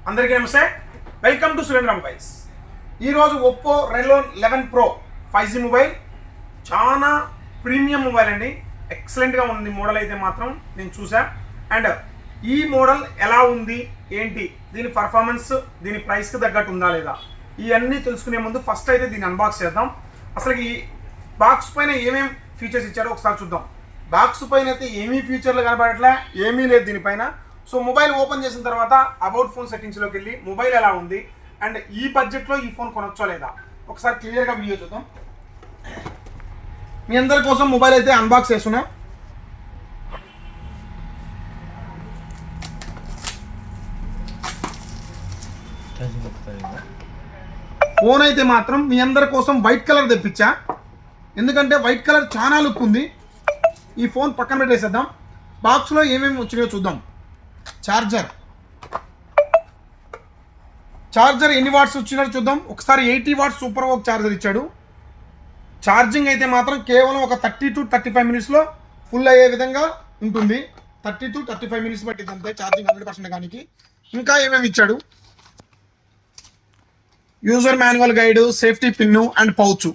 అందరికీ నమస్తే. Welcome to Surendra mobiles. ఈరోజు Oppo Reno 11 pro 5G mobile చాలా ప్రీమియం మొబైల్ అండి. ఎక్సలెంట్గా ఉంది మోడల్ అయితే మాత్రం నేను చూసా. అండ్ ఈ మోడల్ ఎలా ఉంది ఏంటి, దీని పర్ఫార్మెన్స్ దీని ప్రైస్కి తగ్గట్టు ఉందా లేదా ఇవన్నీ తెలుసుకునే ముందు ఫస్ట్ అయితే దీన్ని అన్బాక్స్ చేద్దాం. అసలు ఈ బాక్స్ పైన ఏమేమి ఫీచర్స్ ఇచ్చారో ఒకసారి చూద్దాం. బాక్స్ పైన అయితే ఏమీ ఫీచర్లు కనబడట్లే, ఏమీ లేదు దీనిపైన. సో మొబైల్ ఓపెన్ చేసిన తర్వాత అబౌట్ ఫోన్ సెట్టింగ్స్లోకి వెళ్ళి మొబైల్ ఎలా ఉంది అండ్ ఈ బడ్జెట్లో ఈ ఫోన్ కొనొచ్చో లేదా ఒకసారి క్లియర్గా వీడియో చూద్దాం. మీ అందరి కోసం మొబైల్ అయితే అన్బాక్స్ చేస్తున్నా. ఫోన్ అయితే మాత్రం మీ అందరి కోసం వైట్ కలర్ తెప్పించా, ఎందుకంటే వైట్ కలర్ చాలా లుక్ ఉంది. ఈ ఫోన్ పక్కన పెట్టేసేద్దాం. బాక్స్లో ఏమేమి వచ్చినాయో చూద్దాం. చార్జర్ ఎన్ని వాట్స్ వచ్చినారో చూద్దాం. ఒకసారి 80 వాట్స్ సూపర్ వోక్ చార్జర్ ఇచ్చాడు. ఛార్జింగ్ అయితే మాత్రం కేవలం ఒక 30 to 35 మినిట్స్లో ఫుల్ అయ్యే విధంగా ఉంటుంది. 30 to 35 మినిట్స్ పట్టింది అంతే ఛార్జింగ్ 100% కానీ. ఇంకా ఏమేమి ఇచ్చాడు, user manual guide, safety pin and pouch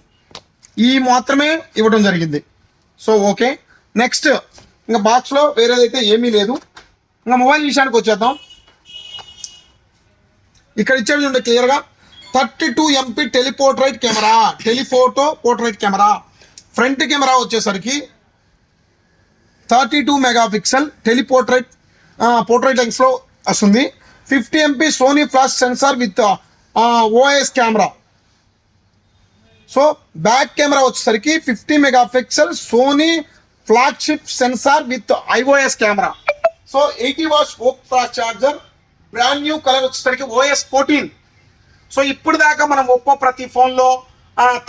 ఈ మాత్రమే ఇవ్వడం జరిగింది. సో ఓకే, నెక్స్ట్ ఇంకా బాక్స్లో వేరేదైతే ఏమీ లేదు. ఇంకా మొబైల్ విషయానికి వచ్చేద్దాం. ఇక్కడ ఇచ్చేది ఉండే క్లియర్గా 32 MP tele portrait camera, telephoto portrait camera. Front camera వచ్చేసరికి 32 మెగాపిక్సెల్ టెలిపోర్ట్రైట్ పోర్ట్రైట్ లెన్స్లో వస్తుంది. 50 MP Sony flash sensor with OIS camera. So back camera వచ్చేసరికి 50 megapixel Sony flagship sensor with iOS camera. So 80 watts ఓక్ fast charger, brand new colour వచ్చేసరికి OS 14. So ఇప్పుడు దాకా మనం Oppo ప్రతి ఫోన్లో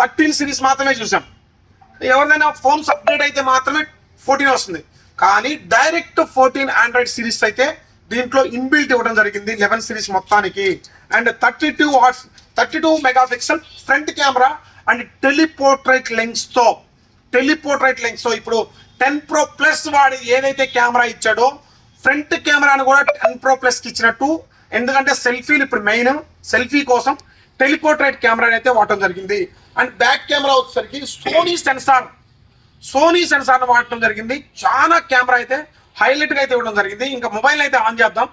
13 సిరీస్ మాత్రమే చూసాం. ఎవరిదైనా ఫోన్స్ అప్డేట్ అయితే మాత్రమే 14 వస్తుంది, కానీ డైరెక్ట్ 14 ఆండ్రాయిడ్ సిరీస్ అయితే దీంట్లో ఇన్బిల్ట్ ఇవ్వడం జరిగింది 11 సిరీస్ మొత్తానికి. And 32 megapixel front camera and tele portrait లెన్స్తో ఇప్పుడు 10 Pro Plus వాడి ఏదైతే కెమెరా ఇచ్చాడో ఫ్రంట్ కెమెరాను కూడా 10 Pro Plusకి ఇచ్చినట్టు, ఎందుకంటే సెల్ఫీలు ఇప్పుడు మెయిన్, సెల్ఫీ కోసం టెలిపోర్ట్రైట్ కెమెరాని అయితే వాడటం జరిగింది. అండ్ బ్యాక్ కెమెరా వచ్చేసరికి సోనీ సెన్సార్ను వాడటం జరిగింది. చాలా కెమెరా అయితే హైలైట్గా అయితే ఇవ్వడం జరిగింది. ఇంకా మొబైల్ అయితే ఆన్ చేద్దాం.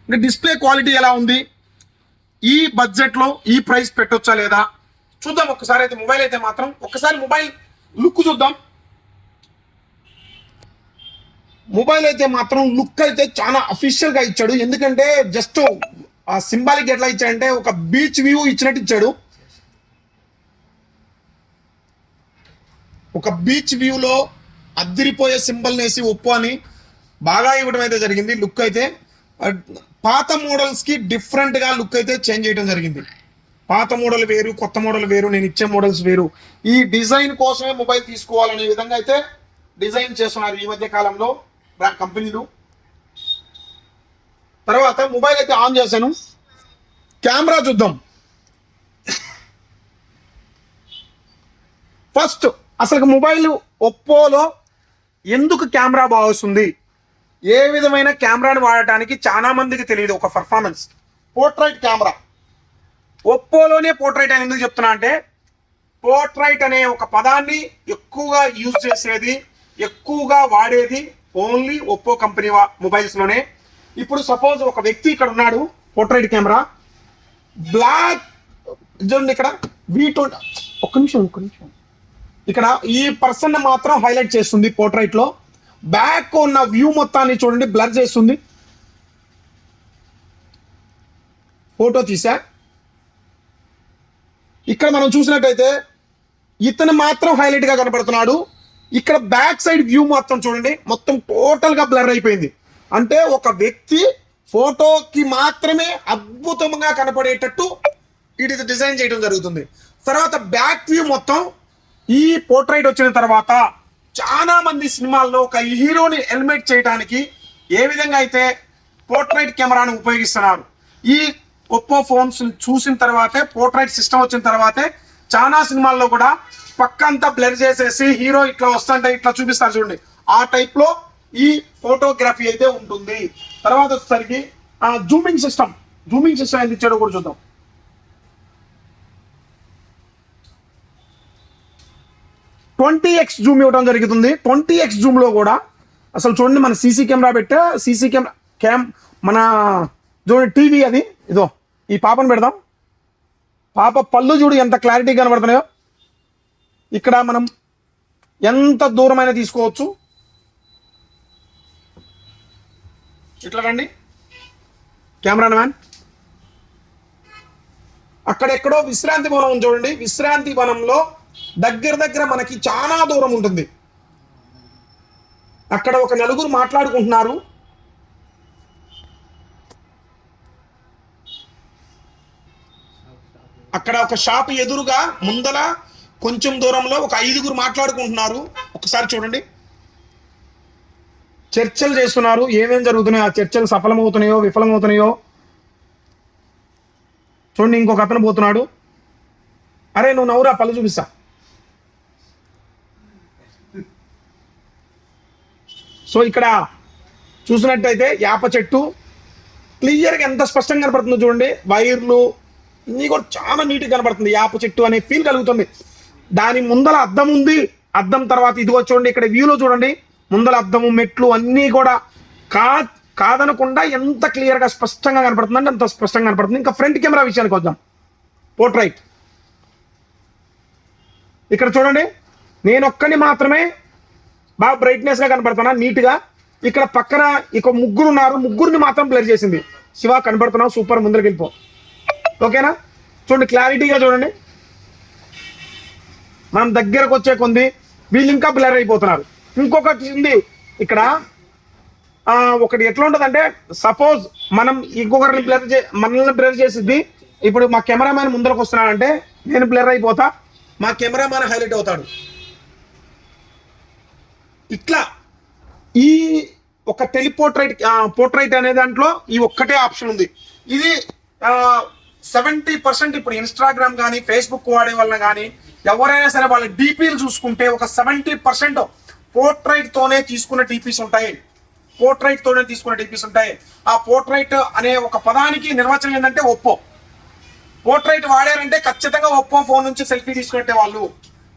ఇంకా డిస్ప్లే క్వాలిటీ ఎలా ఉంది, ఈ బడ్జెట్లో ఈ ప్రైస్ పెట్టొచ్చా లేదా చూద్దాం. ఒక్కసారి అయితే మొబైల్ అయితే మాత్రం ఒకసారి మొబైల్ లుక్ చూద్దాం. మొబైల్ అయితే మాత్రం లుక్ అయితే చాలా అఫీషియల్గా ఇచ్చాడు, ఎందుకంటే జస్ట్ ఆ సింబాలిక్ ఎట్లా ఇచ్చాడంటే ఒక బీచ్ వ్యూ ఇచ్చినట్టు ఇచ్చాడు. ఒక బీచ్ వ్యూలో అద్దిరిపోయే సింబల్ వేసి ఒప్పో అని బాగా ఇవ్వడం అయితే జరిగింది. లుక్ అయితే పాత మోడల్స్కి డిఫరెంట్గా లుక్ అయితే చేంజ్ చేయడం జరిగింది. పాత మోడల్ వేరు, కొత్త మోడల్ వేరు, నేను ఇచ్చే మోడల్స్ వేరు. ఈ డిజైన్ కోసమే మొబైల్ తీసుకోవాలనే విధంగా అయితే డిజైన్ చేస్తున్నారు ఈ మధ్య కాలంలో కంపెనీలు. తర్వాత మొబైల్ అయితే ఆన్ చేశాను. కెమెరా చూద్దాం. ఫస్ట్ అసలు మొబైల్ ఒప్పోలో ఎందుకు కెమెరా బాగా వస్తుంది, ఏ విధమైన కెమెరాని వాడటానికి చాలా మందికి తెలియదు. ఒక పర్ఫార్మెన్స్ పోర్ట్రైట్ కెమెరా, ఒప్పోలోనే పోర్ట్రైట్ అని ఎందుకు చెప్తున్నా అంటే, పోర్ట్రైట్ అనే ఒక పదాన్ని ఎక్కువగా యూజ్ చేసేది, ఎక్కువగా వాడేది ఓన్లీ ఒప్పో కంపెనీ మొబైల్స్లోనే. ఇప్పుడు సపోజ్ ఒక వ్యక్తి ఇక్కడ ఉన్నాడు, పోర్ట్రైట్ కెమెరా బ్లాక్ చూడండి, ఇక్కడ V20 ఒక్క నిమిషం ఇక్కడ ఈ పర్సన్ మాత్రం హైలైట్ చేస్తుంది పోర్ట్రైట్లో. బ్యాక్ ఉన్న వ్యూ మొత్తాన్ని చూడండి బ్లర్ చేస్తుంది. ఫోటో తీసా, ఇక్కడ మనం చూసినట్టయితే ఇతను మాత్రం హైలైట్గా కనపడుతున్నాడు. ఇక్కడ బ్యాక్ సైడ్ వ్యూ మొత్తం చూడండి, మొత్తం టోటల్గా బ్లర్ అయిపోయింది. అంటే ఒక వ్యక్తి ఫోటోకి మాత్రమే అద్భుతంగా కనపడేటట్టు ఇది డిజైన్ చేయడం జరుగుతుంది. తర్వాత బ్యాక్ వ్యూ మొత్తం ఈ పోర్ట్రైట్ వచ్చిన తర్వాత చాలా మంది సినిమాల్లో ఒక హీరోని ఎలిమినేట్ చేయడానికి ఏ విధంగా అయితే పోర్ట్రైట్ కెమెరాను ఉపయోగిస్తున్నారు, ఈ ఒప్పో ఫోన్స్ చూసిన తర్వాతే, పోర్ట్రైట్ సిస్టమ్ వచ్చిన తర్వాతే చాలా సినిమాల్లో కూడా పక్కంతా బ్లర్ చేసేసి హీరో ఇట్లా వస్తుంటే ఇట్లా చూపిస్తారు చూడండి, ఆ టైప్లో ఈ ఫోటోగ్రఫీ అయితే ఉంటుంది. తర్వాత వచ్చేసరికి జూమింగ్ సిస్టమ్ ఎంత ఇచ్చాడో కూడా చూద్దాం. 20x జూమ్ ఇవ్వడం జరుగుతుంది. 20x జూమ్లో కూడా అసలు చూడండి, మన సీసీ కెమెరా పెట్టా, సీసీ కెమెరా మన చూడండి టీవీ అది, ఇదో ఈ పాపను పెడదాం. పాప పళ్ళు చూడు ఎంత క్లారిటీ కనబడుతున్నాయో. ఇక్కడ మనం ఎంత దూరమైనా తీసుకోవచ్చు. ఇట్లా రండి కెమెరా మ్యాన్. అక్కడెక్కడో విశ్రాంతి వనం ఉంది చూడండి. విశ్రాంతి వనంలో దగ్గర మనకి చాలా దూరం ఉంటుంది. అక్కడ ఒక నలుగురు మాట్లాడుకుంటున్నారు. అక్కడ ఒక షాప్ ఎదురుగా ముందల కొంచెం దూరంలో ఒక 5గురు మాట్లాడుకుంటున్నారు. ఒకసారి చూడండి, చర్చలు చేస్తున్నారు. ఏమేం జరుగుతున్నాయో, ఆ చర్చలు సఫలమవుతున్నాయో విఫలమవుతున్నాయో చూడండి. ఇంకొక అతను పోతున్నాడు. అరే నువ్వు నవ్వురా, పళ్ళు చూపిస్తా. సో ఇక్కడ చూసినట్టయితే యాప చెట్టు క్లియర్గా ఎంత స్పష్టంగా కనపడుతుందో చూడండి. వైర్లు ఇన్ని కూడా చాలా నీట్గా కనపడుతుంది. యాప చెట్టు అనే ఫీల్ కలుగుతుంది. దాని ముందల అద్దం ఉంది. అద్దం తర్వాత ఇదిగో చూడండి, ఇక్కడ వ్యూలో చూడండి, ముందల అద్దము మెట్లు అన్నీ కూడా కాదనకుండా ఎంత క్లియర్గా స్పష్టంగా కనపడుతుంది అంటే అంత స్పష్టంగా కనపడుతుంది. ఇంకా ఫ్రంట్ కెమెరా విషయానికి వద్దాం. పోర్ట్రైట్ ఇక్కడ చూడండి, నేను ఒక్కని మాత్రమే బాగా బ్రైట్నెస్గా కనపడుతున్నా నీట్గా. ఇక్కడ పక్కన ఇక ముగ్గురు ఉన్నారు, ముగ్గురిని మాత్రం బ్లర్ చేసింది. శివ కనపడుతున్నావు, సూపర్, ముందరికి వెళ్ళిపో. ఓకేనా? చూడండి క్లారిటీగా చూడండి. మనం దగ్గరకు వచ్చే కొంది వీళ్ళు ఇంకా బ్లర్ అయిపోతున్నారు. ఇంకొకటి ఉంది ఇక్కడ, ఒకటి ఎట్లా ఉంటుంది అంటే, సపోజ్ మనం ఇంకొకరిని మనల్ని బ్లర్ చేసిద్ది. ఇప్పుడు మా కెమెరామ్యాన్ ముందరకు వస్తున్నాడంటే నేను బ్లర్ అయిపోతా, మా కెమెరామ్యాన్ హైలైట్ అవుతాడు. ఇట్లా ఈ ఒక పోర్ట్రైట్ అనే దాంట్లో ఈ ఒక్కటే ఆప్షన్ ఉంది. ఇది 70% ఇప్పుడు ఇన్స్టాగ్రామ్ కానీ ఫేస్బుక్ వాడే వల్ల కానీ ఎవరైనా సరే వాళ్ళ డీపీలు చూసుకుంటే ఒక 70% పోర్ట్రైట్ తోనే తీసుకున్న డీపీస్ ఉంటాయి. ఆ పోర్ట్రైట్ అనే ఒక పదానికి నిర్వచనం ఏంటంటే ఒప్పో. పోర్ట్రైట్ వాడారంటే ఖచ్చితంగా ఒప్పో ఫోన్ నుంచి సెల్ఫీ తీసుకున్నట్టే, వాళ్ళు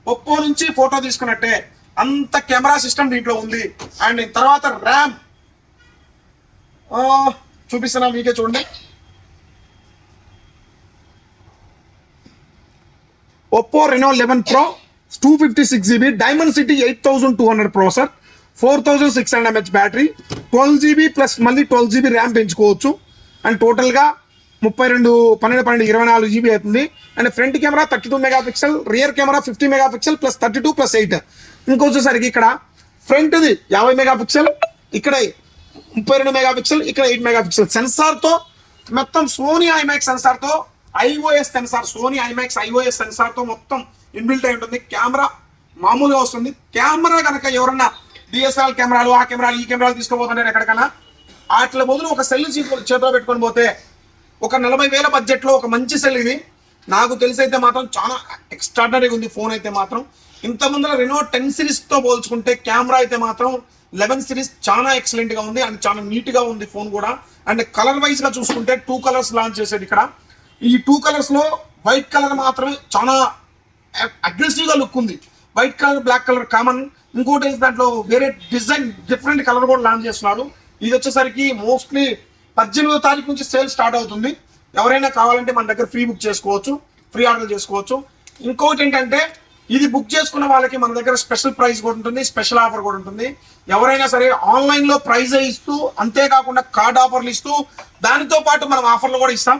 ఒప్పో నుంచి ఫోటో తీసుకున్నట్టే. అంత కెమెరా సిస్టమ్ దీంట్లో ఉంది. అండ్ తర్వాత ర్యామ్ చూపిస్తున్నా మీకే చూడండి. Oppo Reno 11 Pro 256GB diamond city 8200 processor, 4600 mAh battery, 12GB plus మళ్ళీ 12GB ర్యామ్ పెంచుకోవచ్చు. అండ్ టోటల్గా 32 12 24GB అవుతుంది. And front camera 32 megapixel, rear camera 50 megapixel plus 32 plus 8. ఇంకొచ్చేసరికి ఇక్కడ ఫ్రంట్ది 50 మెగాపిక్సెల్, ఇక్కడ 32 మెగాపిక్సెల్, ఇక్కడ 8 మెగాపిక్సెల్ సెన్సార్తో మొత్తం సోనీ ఐమాక్స్ సెన్సార్తో iOS sensor, Sony IMX iOS సెన్సార్తో మొత్తం ఇన్బిల్ట్ అయి ఉంటుంది. కెమెరా మామూలుగా వస్తుంది. కెమెరా కనుక ఎవరన్నా డిఎస్ఎల్ఆర్ కెమెరాలు ఆ కెమెరాలు ఈ కెమెరాలు తీసుకోబోతుంటారు ఎక్కడికన్నా, వాటి బదులు ఒక సెల్ చేతిలో పెట్టుకొని పోతే ఒక 40,000 బడ్జెట్లో ఒక మంచి సెల్ ఇది. నాకు తెలిసి అయితే మాత్రం చాలా ఎక్స్ట్రాడనరీగా ఉంది ఫోన్ అయితే మాత్రం. ఇంత ముందర రెనో 10 సిరీస్తో పోల్చుకుంటే కెమెరా అయితే మాత్రం 11 సిరీస్ చాలా ఎక్సలెంట్గా ఉంది అండ్ చాలా నీట్గా ఉంది ఫోన్ కూడా. అండ్ కలర్ వైజ్గా చూసుకుంటే 2 కలర్స్ లాంచ్ చేసేది ఇక్కడ. ఈ 2 కలర్స్లో వైట్ కలర్ మాత్రమే చాలా అగ్రెసివ్గా లుక్ ఉంది. White colour, black colour common. ఇంకోటి దాంట్లో వేరే డిజైన్ డిఫరెంట్ కలర్ కూడా లాంచ్ చేస్తున్నారు. ఇది వచ్చేసరికి మోస్ట్లీ 18వ తారీఖు నుంచి సేల్ స్టార్ట్ అవుతుంది. ఎవరైనా కావాలంటే మన దగ్గర ఫ్రీ బుక్ చేసుకోవచ్చు, ఫ్రీ ఆర్డర్ చేసుకోవచ్చు. ఇంకోటి ఏంటంటే ఇది బుక్ చేసుకున్న వాళ్ళకి మన దగ్గర స్పెషల్ ప్రైస్ కూడా ఉంటుంది, స్పెషల్ ఆఫర్ కూడా ఉంటుంది. ఎవరైనా సరే ఆన్లైన్లో ప్రైజ్ ఇస్తూ, అంతేకాకుండా కార్డ్ ఆఫర్లు ఇస్తూ, దానితో పాటు మనం ఆఫర్లు కూడా ఇస్తాం.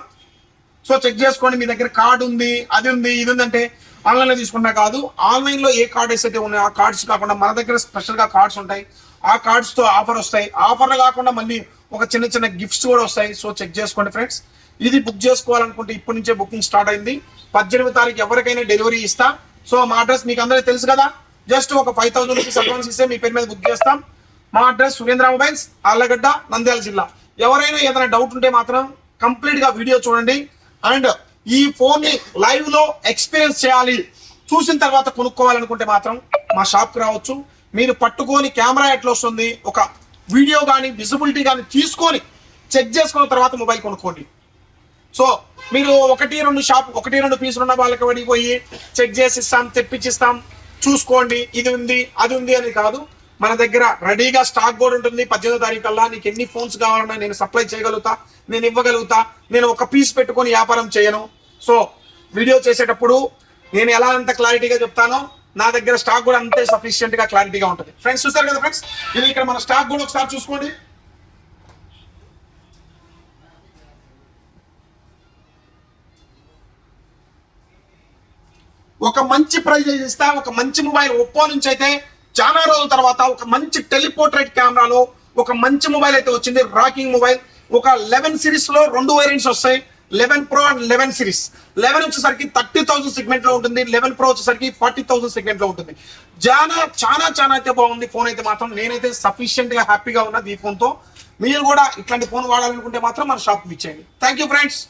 సో చెక్ చేసుకోండి, మీ దగ్గర కార్డు ఉంది, అది ఉంది, ఇది ఉందంటే ఆన్లైన్లో తీసుకున్నా కాదు. ఆన్లైన్లో ఏ కార్డ్స్ అయితే ఉన్నాయో ఆ కార్డ్స్ కాకుండా మన దగ్గర స్పెషల్గా కార్డ్స్ ఉంటాయి. ఆ కార్డ్స్తో ఆఫర్ వస్తాయి. ఆఫర్లు కాకుండా మళ్ళీ ఒక చిన్న గిఫ్ట్స్ కూడా వస్తాయి. సో చెక్ చేసుకోండి ఫ్రెండ్స్. ఇది బుక్ చేసుకోవాలనుకుంటే ఇప్పటి నుంచే బుకింగ్ స్టార్ట్ అయింది. 18వ తారీఖు ఎవరికైనా డెలివరీ ఇస్తా. సో మా అడ్రస్ మీకు అందరికీ తెలుసు కదా, జస్ట్ ఒక 5,000 రూపీస్ అడ్వాన్స్ ఇస్తే మీ పేరు మీద బుక్ చేస్తాం. మా అడ్రస్ సురేంద్ర మొబైల్స్, ఆళ్లగడ్డ, నంద్యాల జిల్లా. ఎవరైనా ఏదైనా డౌట్ ఉంటే మాత్రం కంప్లీట్గా వీడియో చూడండి. అండ్ ఈ ఫోన్ని లైవ్లో ఎక్స్పీరియన్స్ చేయాలి, చూసిన తర్వాత కొనుక్కోవాలనుకుంటే మాత్రం మా షాప్కి రావచ్చు. మీరు పట్టుకొని కెమెరా ఎట్లా వస్తుంది, ఒక వీడియో కానీ విజిబిలిటీ కానీ తీసుకొని చెక్ చేసుకున్న తర్వాత మొబైల్ కొనుక్కోండి. సో మీరు ఒకటి రెండు పీసులు ఉన్న వాళ్ళకి పడిపోయి చెక్ చేసి ఇస్తాం, తెప్పించిస్తాం, చూసుకోండి ఇది ఉంది అది ఉంది అని కాదు. మన దగ్గర రెడీగా స్టాక్ కూడా ఉంటుంది. 18వ తారీఖు కల్లా నీకు ఎన్ని ఫోన్స్ కావాలన్నా నేను సప్లై చేయగలుగుతా, నేను ఇవ్వగలుగుతా. నేను ఒక పీస్ పెట్టుకొని వ్యాపారం చేయను. సో వీడియో చేసేటప్పుడు నేను ఎలా అంత క్లారిటీగా చెప్తానో నా దగ్గర స్టాక్ కూడా అంతే సఫిషియెంట్ గా క్లారిటీగా ఉంటుంది. ఫ్రెండ్స్ చూస్తారు కదా ఫ్రెండ్స్, ఇది ఇక్కడ మన స్టాక్ కూడా ఒకసారి చూసుకోండి. ఒక మంచి ప్రైజ్ ఇస్తా, ఒక మంచి మొబైల్ ఒప్పో నుంచి అయితే చాలా రోజుల తర్వాత ఒక మంచి టెలిపోర్ట్రేట్ కెమెరాలో ఒక మంచి మొబైల్ అయితే వచ్చింది. Rocking mobile. ఒక 11 సిరీస్ లో 2 వేరియంట్స్ వస్తాయి, 11 Pro అండ్ 11 సిరీస్. 11 వచ్చేసరికి 30,000 సెగ్మెంట్ లో ఉంటుంది, 11 Pro వచ్చేసరికి 40,000 సెగ్మెంట్ లో ఉంటుంది. చాలా అయితే బాగుంది ఫోన్ అయితే మాత్రం. నేనైతే సఫిషియెంట్ గా హ్యాపీగా ఉన్నది ఈ ఫోన్ తో. మీరు కూడా ఇట్లాంటి ఫోన్ వాడాలనుకుంటే మాత్రం మన షాప్ ఇచ్చేయండి. Thank you friends.